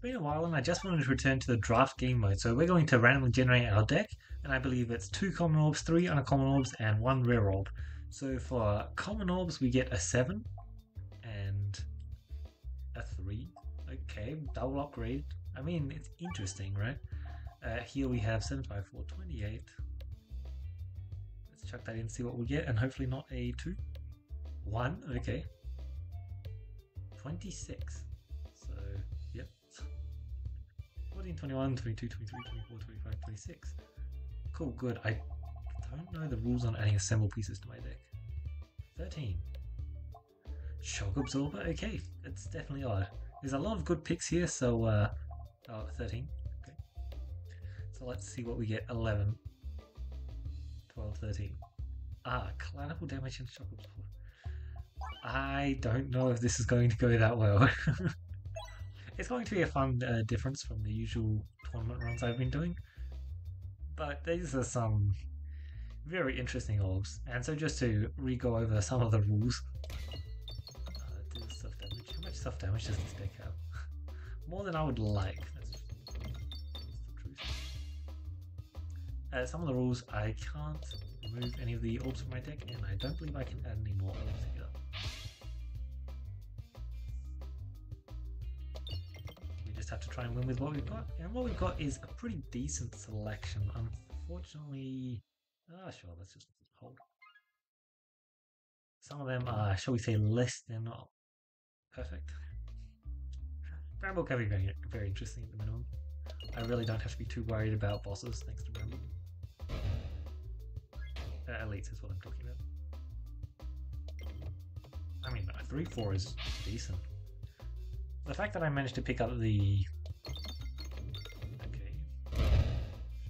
Been a while and I just wanted to return to the draft game mode. So we're going to randomly generate our deck, and I believe it's 2 common orbs, 3 uncommon orbs, and 1 rare orb. So for common orbs, we get a 7 and a 3. Okay, double upgrade. I mean, it's interesting, right? Here we have 7, 5, 4, 28. Let's chuck that in, see what we get, and hopefully not a 2. 1, okay. 26. So, yep. 14, 21, 22, 23, 24, 25, 26. Cool, good. I don't know the rules on adding assemble pieces to my deck. 13. Shock Absorber, okay. It's definitely odd. There's a lot of good picks here, so, oh, 13. Okay. So let's see what we get. 11, 12, 13. Ah, collateral damage and Shock Absorber. I don't know if this is going to go that well. It's going to be a fun difference from the usual tournament runs I've been doing. But these are some very interesting orbs. And so just to re-go over some of the rules. Do stuff damage. How much stuff damage does this deck have? More than I would like. That's the truth. Some of the rules, I can't remove any of the orbs from my deck, and I don't believe I can add any more orbs either. Have to try and win with what we've got, and what we've got is a pretty decent selection. Unfortunately, sure, let's just hold. Some of them are, shall we say, less than perfect. Bramble can be very, very interesting at the minimum. I really don't have to be too worried about bosses thanks to Bramble. Elites is what I'm talking about. I mean, 3-4 is decent. The fact that I managed to pick up the... Okay.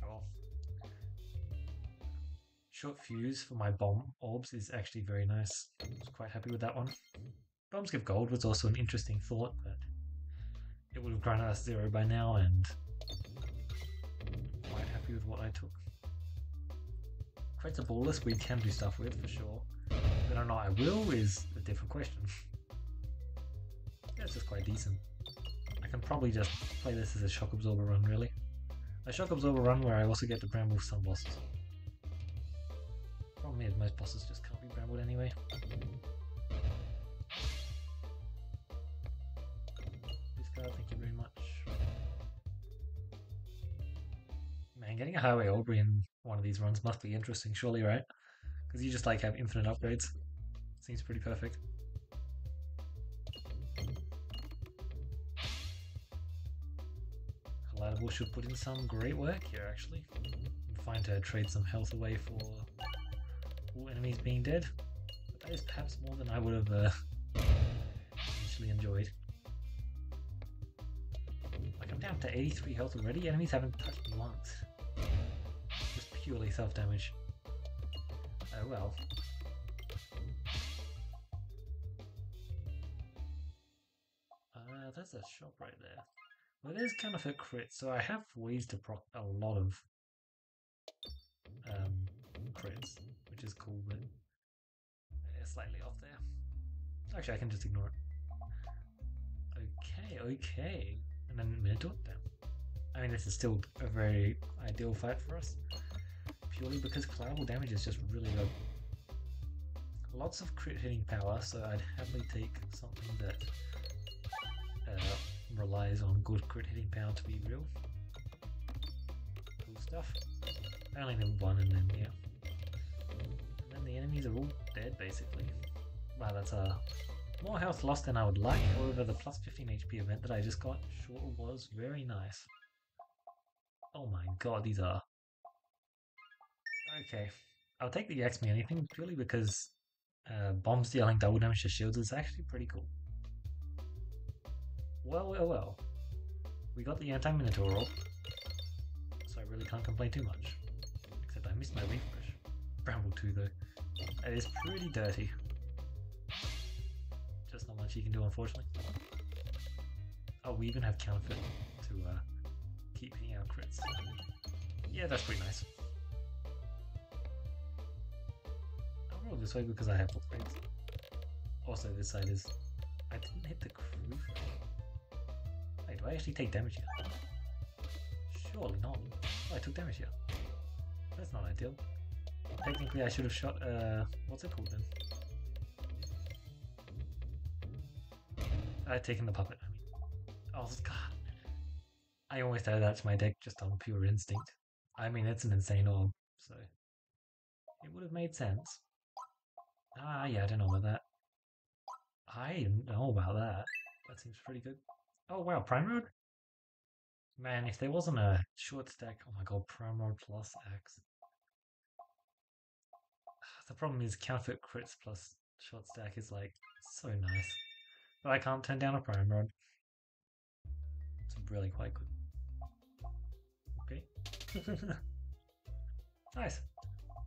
Sure. Short fuse for my bomb orbs is actually very nice. I was quite happy with that one. Bombs give gold was also an interesting thought, but it would have granted us 0 by now, and quite happy with what I took. Creates a ball list we can do stuff with, for sure. Whether or not I will is a different question. It's just quite decent. I can probably just play this as a Shock Absorber run, really. A Shock Absorber run where I also get to bramble some bosses. Problem is, most bosses just can't be brambled anyway. Discard, thank you very much. Man, getting a Highway Aubrey in one of these runs must be interesting, surely, right? Because you just like have infinite upgrades. Seems pretty perfect. Collateral should put in some great work here, actually. I'm fine to trade some health away for all enemies being dead. But that is perhaps more than I would have initially enjoyed. Like, I'm down to 83 health already. Enemies haven't touched me once. Just purely self-damage. Oh well. That's a shop right there. Well, there's counterfeit crits, so I have ways to proc a lot of crits, which is cool, but it's slightly off there. Actually, I can just ignore it. Okay. And then Minotaur down. I mean, this is still a very ideal fight for us, purely because collateral damage is just really low. Lots of crit hitting power, so I'd happily take something that relies on good crit hitting power to be real. Cool stuff. I only need one, and then yeah. And then the enemies are all dead basically. Wow, that's more health lost than I would like. However, the plus 15 HP event that I just got sure was very nice. Oh my god, these are... Okay. I'll take the Axe Me Anything purely because bombs dealing double damage to shields is actually pretty cool. Well. We got the anti-Minotaur roll, so I really can't complain too much. Except I missed my refresh. Bramble 2 though. That is pretty dirty. Just not much you can do, unfortunately. Oh, we even have counterfeit to keep hitting our crits. Yeah, that's pretty nice. I'll roll this way because I have upgrades. Also, this side is... I didn't hit the crew frame. Wait, do I actually take damage here? Surely not. Oh, I took damage here. That's not ideal. Technically, I should have shot, what's it called then? I had taken the puppet, I mean. Oh, God. I almost added that to my deck just on pure instinct. I mean, it's an insane orb, so it would have made sense. Ah, yeah, I don't know about that. I don't know about that. That seems pretty good. Oh, wow, Prime Road? Man, if there wasn't a short stack, oh my god, Prime Road plus Axe. The problem is counterfeit crits plus short stack is like so nice. But I can't turn down a Prime Road. It's really quite good. Okay. Nice.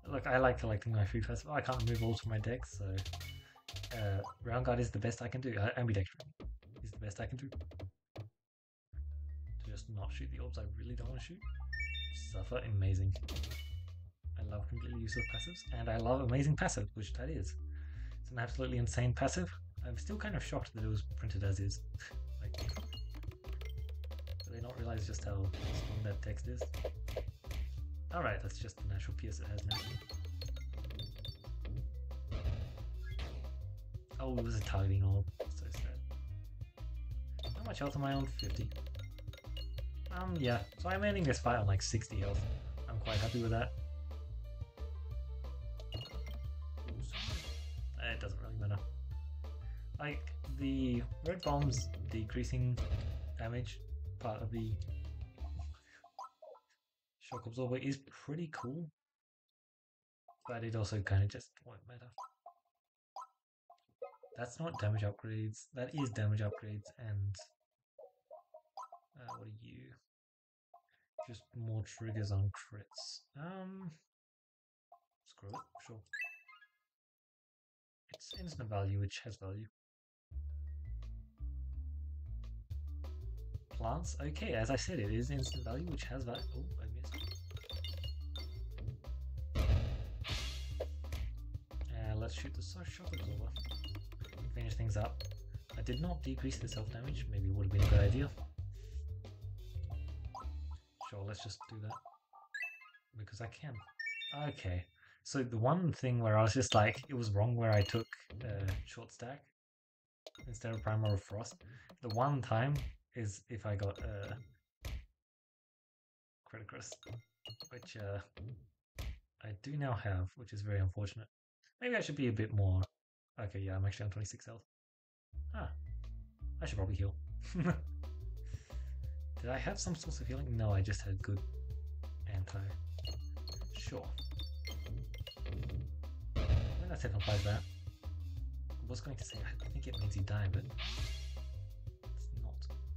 Look, I like collecting my food festival. I can't remove all to my deck, so Round Guard is the best I can do. Ambidextrous is the best I can do. To just not shoot the orbs I really don't want to shoot. Suffer, amazing. I love completely useless passives, and I love amazing passive, which that is. It's an absolutely insane passive. I'm still kind of shocked that it was printed as is. Like, do they not realize just how strong that text is? Alright, that's just the natural pierce it has now. Oh, it was a targeting orb. So sad. How much health am I on? 50. Yeah. So I'm ending this fight on like 60 health. I'm quite happy with that. It doesn't really matter. Like, the red bomb's decreasing damage part of the Shock Absorber is pretty cool, but it also kind of just won't matter. That's not damage upgrades, that is damage upgrades, and what are you? Just more triggers on crits. Screw it, sure. It's instant value, which has value. Plants, okay, as I said, it is instant value, which has value. Oh, I missed. Let's shoot the Shock Absorber. Finish things up. I did not decrease the self damage, maybe it would have been a good idea. Sure, let's just do that. Because I can. Okay. So the one thing where I was just like, it was wrong where I took short stack instead of Primal Frost. The one time is if I got Criticus, which I do now have, which is very unfortunate. Maybe I should be a bit more... Okay, yeah, I'm actually on 26 health. Ah, I should probably heal. Did I have some source of healing? No, I just had good anti. Sure. When that second applies that, I was going to say I think it means you die, but it's not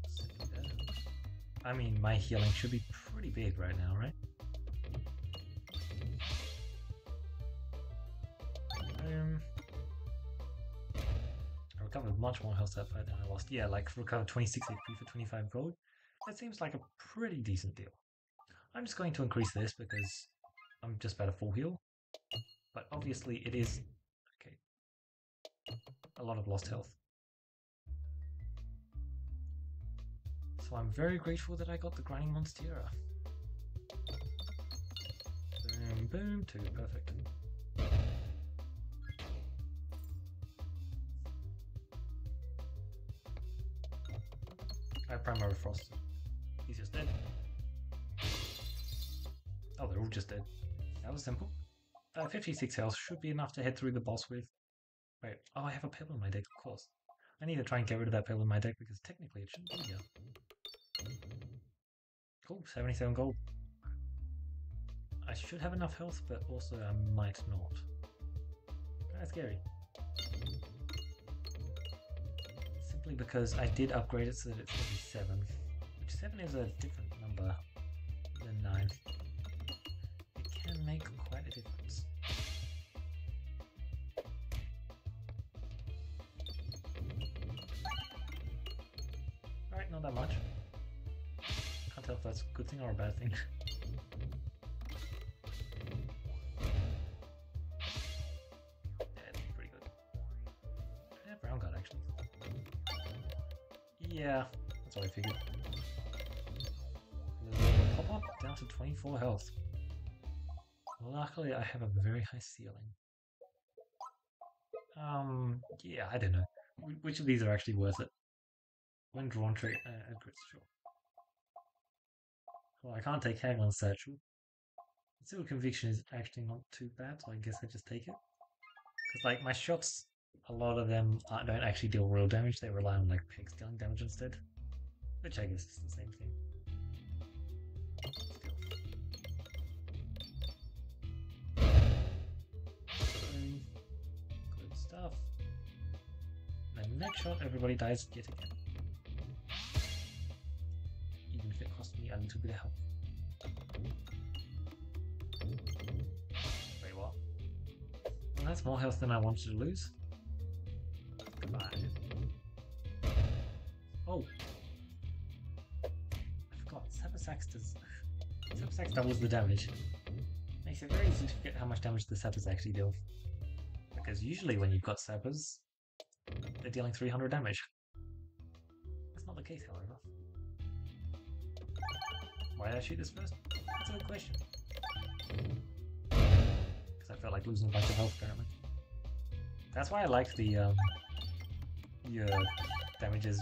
simply that. I mean, my healing should be pretty big right now, right? I recovered much more health that fight than I lost. Yeah, like recovered 26 HP for 25 gold. That seems like a pretty decent deal. I'm just going to increase this because I'm just about a full heal. But obviously it is... Okay. A lot of lost health. So I'm very grateful that I got the Grinding Monstera. Boom, boom, 2, perfect. I have Primary Frost. He's just dead. Oh, they're all just dead. That was simple. 56 health should be enough to head through the boss with. Wait, oh, I have a pebble in my deck, of course. I need to try and get rid of that pebble in my deck because technically it shouldn't be here. Cool, 77 gold. I should have enough health, but also I might not. That's scary. Simply because I did upgrade it so that it's going to be 7. Which 7 is a different number than 9. It can make quite a difference. Alright, not that much. Can't tell if that's a good thing or a bad thing. Yeah, that's what I figured. down to 24 health. Luckily, I have a very high ceiling. Yeah, I don't know. Which of these are actually worth it? When drawn trigger, crits, sure. Well, I can't take Haglund's Satchel. Civil Conviction is actually not too bad, so I guess I just take it. Because, like, my shocks, a lot of them don't actually deal real damage, they rely on, like, pegs dealing damage instead. Which I guess is the same thing. Good stuff. And next shot, everybody dies yet again. Even if it cost me a little bit of health. Wait, what? Well, that's more health than I wanted to lose. Goodbye. Oh! I forgot, Sax doubles the damage. Makes it very easy to forget how much damage the Sappers actually deal. Because usually when you've got Sappers, they're dealing 300 damage. That's not the case, however. Why did I shoot this first? That's a good question. Because I felt like losing a bunch of health, apparently. That's why I like the, your damages.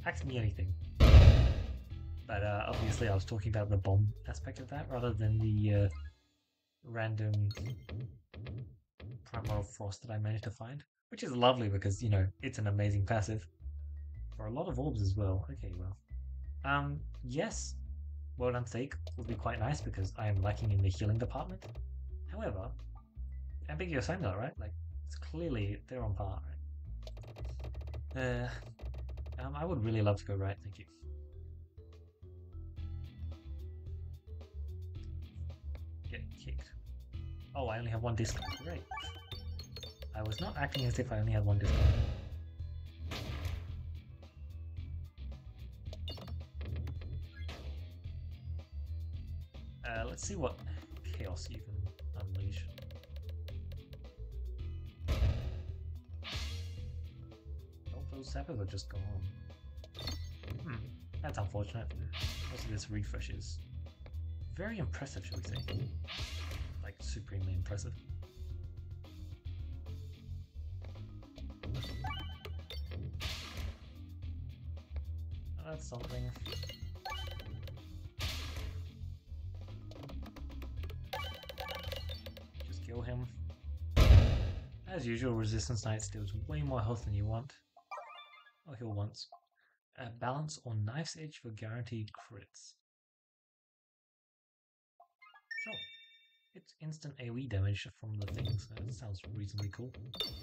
Ask me anything. But obviously I was talking about the bomb aspect of that rather than the random Primal Frost that I managed to find. Which is lovely because, you know, it's an amazing passive. For a lot of orbs as well. Okay, well. Yes, World Unstake would be quite nice because I am lacking in the healing department. However, ambiguous angle, right? Like, it's clearly they're on par, right? I would really love to go right, thank you. Get kicked. Oh, I only have one discount. Great. I was not acting as if I only had one discount. Let's see what chaos you can unleash. Oh, those sappers are just gone. That's unfortunate. Also, this refresh is very impressive, shall we say. Like, supremely impressive. That's something. Just kill him. As usual, Resistance Knight steals way more health than you want. I'll heal once. Balance or Knife's Edge for guaranteed crits. Sure. It's instant AoE damage from the thing, so that sounds reasonably cool.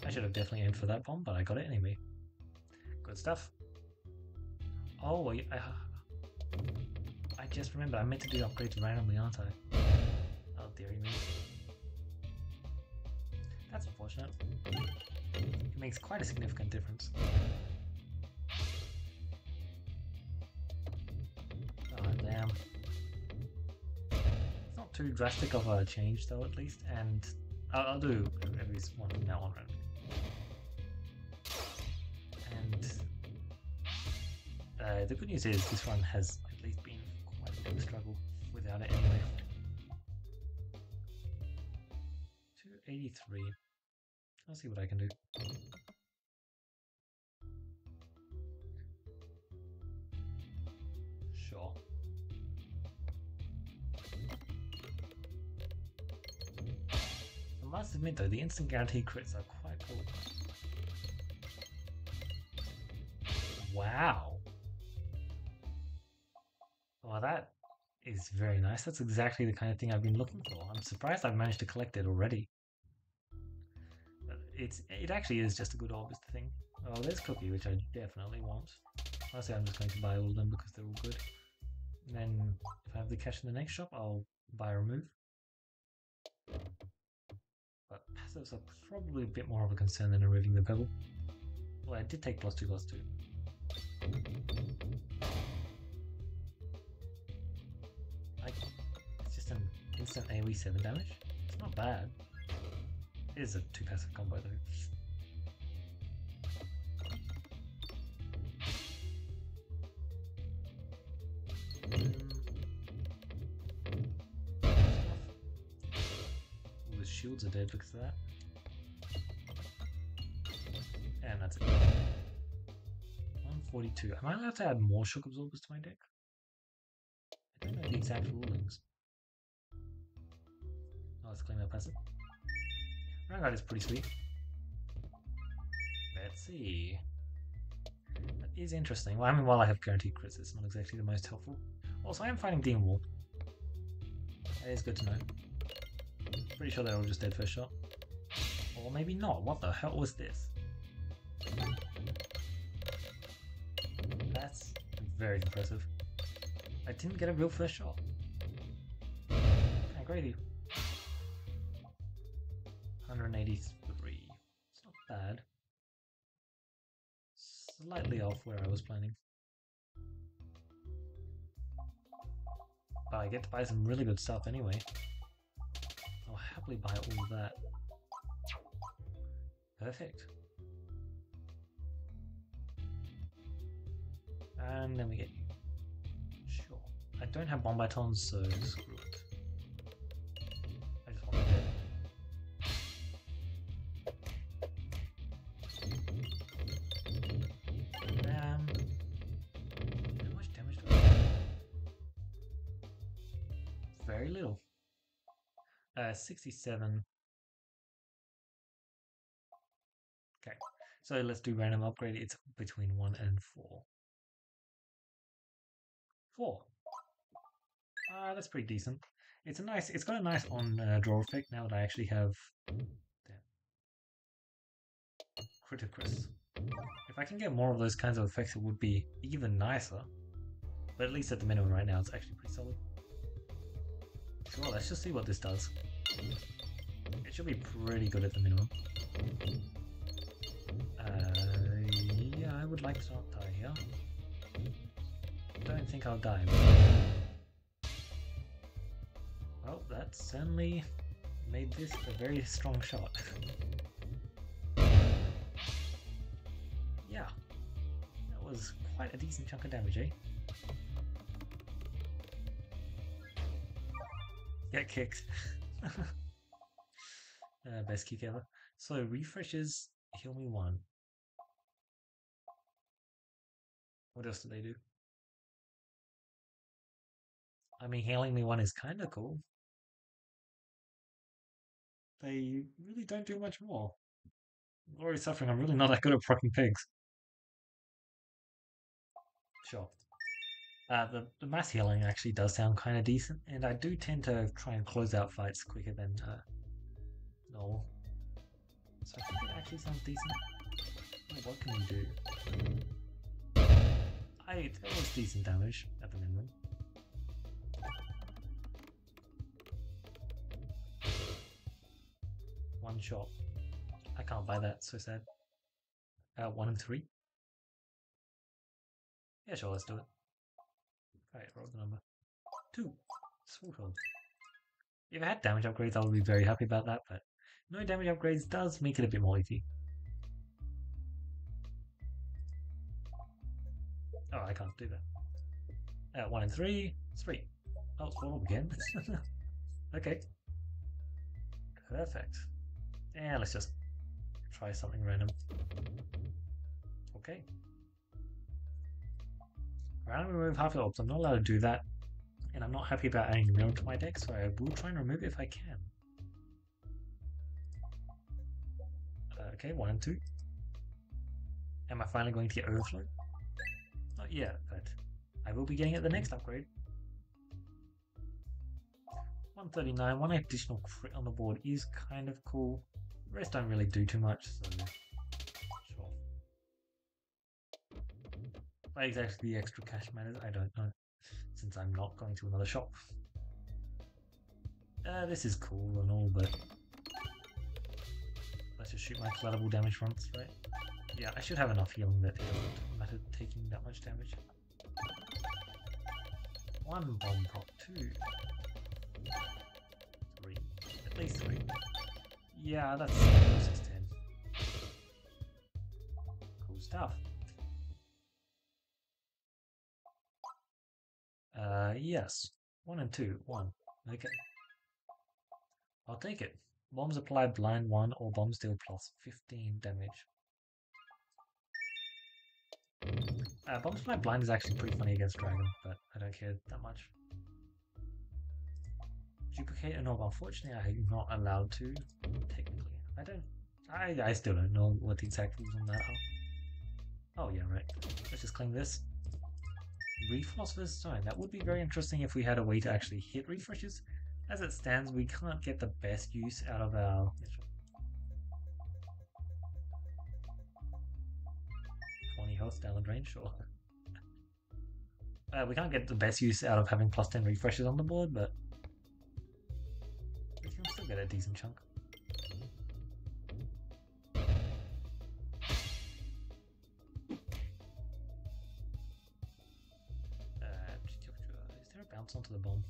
I should have definitely aimed for that bomb, but I got it anyway. Good stuff. Oh, I just remembered, I meant to do upgrades randomly, aren't I? Oh, dearie me. That's unfortunate. It makes quite a significant difference. Oh, damn. It's not too drastic of a change, though, at least, and I'll do at least one from now on randomly. And the good news is this one has at least been quite a big struggle without it anyway. 283. I'll see what I can do. Sure. I must admit though, the instant guarantee crits are quite cool. Wow. Well, that is very nice. That's exactly the kind of thing I've been looking for. I'm surprised I've managed to collect it already. But it actually is just a good orb, is the thing. Oh, there's Cookie, which I definitely want. Honestly, I'm just going to buy all of them because they're all good. And then, if I have the cash in the next shop, I'll buy a remove. But passives are probably a bit more of a concern than removing the pebble. Well, I did take +2/+2. Like, it's just an instant AoE 7 damage. It's not bad. It is a 2 passive combo though. All the shields are dead because of that. And that's it. 142. Am I allowed to add more Shock Absorbers to my deck? I don't know the exact rulings. Oh, let's claim that passive. Roundguard is pretty sweet. Let's see. That is interesting. Well, I mean, while I have guaranteed crits, it's not exactly the most helpful. Also, I am fighting Demon Wall. That is good to know. Pretty sure they're all just dead first shot. Or maybe not. What the hell was this? That's very impressive. I didn't get a real first shot. Great. 183. It's not bad. Slightly off where I was planning. But I get to buy some really good stuff anyway. I'll happily buy all of that. Perfect. And then we get you. Sure. I don't have bomb batons, so screw it. I just want to dead. How much damage do I have? Very little. 67. Okay, so let's do random upgrade. It's between 1 and 4. 4. That's pretty decent. It's got a nice on draw effect now that I actually have Criticus. If I can get more of those kinds of effects, it would be even nicer. But at least at the minimum right now, it's actually pretty solid. Sure, let's just see what this does. It should be pretty good at the minimum. Yeah, I would like to not die here. Don't think I'll die. Well, that certainly made this a very strong shot. Yeah, that was quite a decent chunk of damage, eh? Get kicked. Best kick ever. So refreshes heal me 1. What else do they do? I mean, healing me 1 is kind of cool. They really don't do much more. Glory Suffering, I'm really not that good at proccing pigs. Sure. The mass healing actually does sound kind of decent, and I do tend to try and close out fights quicker than normal. So I think it actually sounds decent. Oh, what can we do? That was decent damage at the minimum. One shot. I can't buy that, so sad. 1 and 3. Yeah, sure, let's do it. Alright, roll the number. 2. Sweet hole. If I had damage upgrades, I would be very happy about that, but no damage upgrades does make it a bit more easy. Oh, I can't do that. 1 and 3. 3. Oh, it's 4 again. Okay. Perfect. And let's just try something random. Okay. Randomly remove half the orbs. I'm not allowed to do that. And I'm not happy about adding Mirror to my deck, so I will try and remove it if I can. Okay, 1 and 2. Am I finally going to get Overflow? Not yet, but I will be getting it the next upgrade. 139, 1 additional crit on the board is kind of cool. The rest don't really do too much, so sure. Why exactly the extra cash matters, I don't know, since I'm not going to another shop. This is cool and all, but let's just shoot my collateral damage once, right? Yeah, I should have enough healing that it doesn't matter taking that much damage. 1 bomb prop, 2. 3. At least 3. Yeah, that's close as 10. Cool stuff. Yes. 1 and 2. 1. Okay. I'll take it. Bombs apply blind 1 or bombs deal plus 15 damage. Bombs apply blind is actually pretty funny against Dragon, but I don't care that much. Duplicate an orb. Unfortunately, I'm not allowed to. Technically. I still don't know what the exact rules on that are. Oh yeah, right. Let's just claim this. Philosopher's Stone. That would be very interesting if we had a way to actually hit refreshes. As it stands, we can't get the best use out of our... 20 health down the drain, sure. We can't get the best use out of having plus 10 refreshes on the board, but we can still get a decent chunk. Is there a bounce onto the bomb?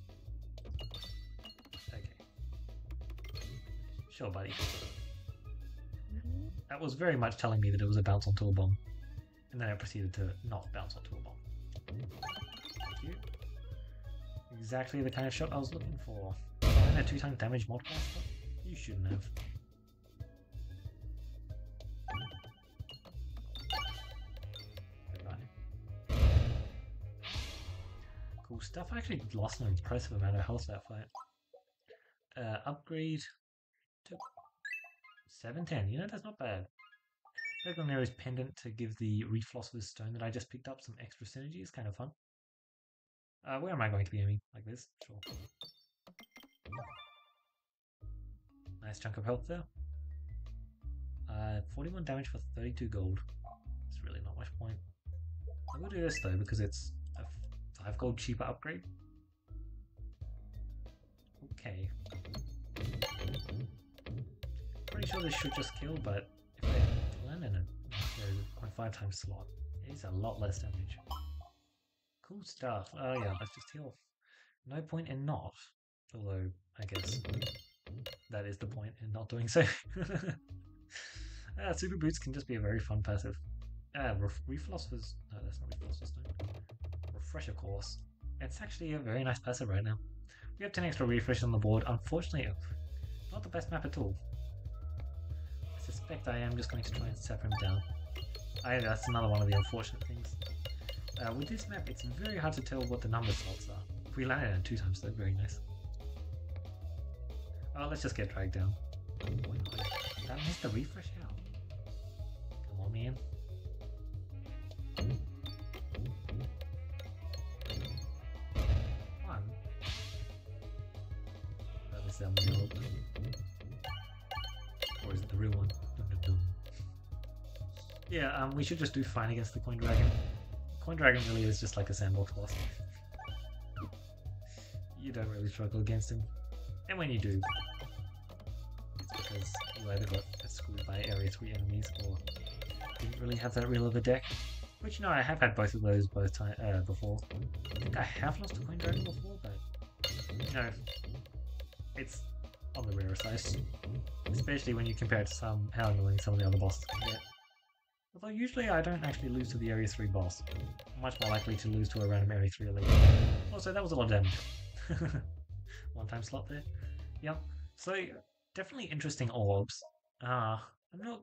Okay. Sure, buddy. That was very much telling me that it was a bounce onto a bomb. And then I proceeded to not bounce onto a bomb. Thank you. Exactly the kind of shot I was looking for. And a 2x damage multiplier spot? You shouldn't have. Goodbye. Cool stuff. I actually lost an impressive amount of health that fight. Upgrade to 710. You know, that's not bad. Nero's pendant to give the Philosopher's Stone that I just picked up some extra synergy is kind of fun. Where am I going to be aiming? Like this? Sure. Nice chunk of health there. 41 damage for 32 gold. It's really not much point. I will do this though because it's a 5 gold cheaper upgrade. Okay. Pretty sure this should just kill, but if I land in a 0.5 times slot, it is a lot less damage. Cool stuff. Oh yeah, let's just heal. No point in not, although I guess that is the point in not doing so. Super Boots can just be a very fun passive. Philosopher's... No, that's not Philosopher's Stone. Refresher Course. It's actually a very nice passive right now. We have 10 extra refreshes on the board. Unfortunately, not the best map at all. I suspect I am just going to try and sap him down. That's another one of the unfortunate things. With this map, it's very hard to tell what the number slots are. If we land it in 2 times, though, very nice. Let's just get dragged down. That missed the refresh out. Come on, man. One. That is the milk. Or is it the real one? Yeah, we should just do fine against the Coin Dragon. Coin Dragon really is just like a sandbox boss. You don't really struggle against him. And when you do, it's because you either got screwed by Area 3 enemies or didn't really have that real of a deck. Which, you know, I have had both of those before. I think I have lost a Coin Dragon before, but, you know, it's on the rarer side. Especially when you compare it to how annoying some of the other bosses can get. Although usually I don't actually lose to the Area 3 boss. I'm much more likely to lose to a random Area 3 elite. Also, that was a lot of damage. One time slot there. Yep. So, definitely interesting orbs. I'm not...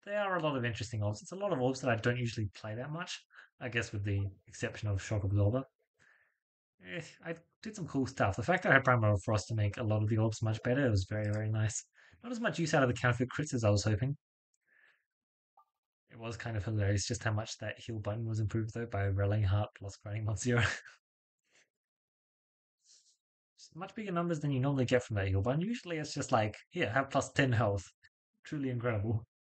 There are a lot of interesting orbs. It's a lot of orbs that I don't usually play that much. I guess with the exception of Shock Orbsorber. I did some cool stuff. The fact that I had Primal Frost to make a lot of the orbs much better was very, very nice. Not as much use out of the counterfeit crits as I was hoping. It was kind of hilarious just how much that heal button was improved though by Rallying Heart plus grinding mod 0. Much bigger numbers than you normally get from that heal button. Usually it's just like, here, have plus 10 health. Truly incredible.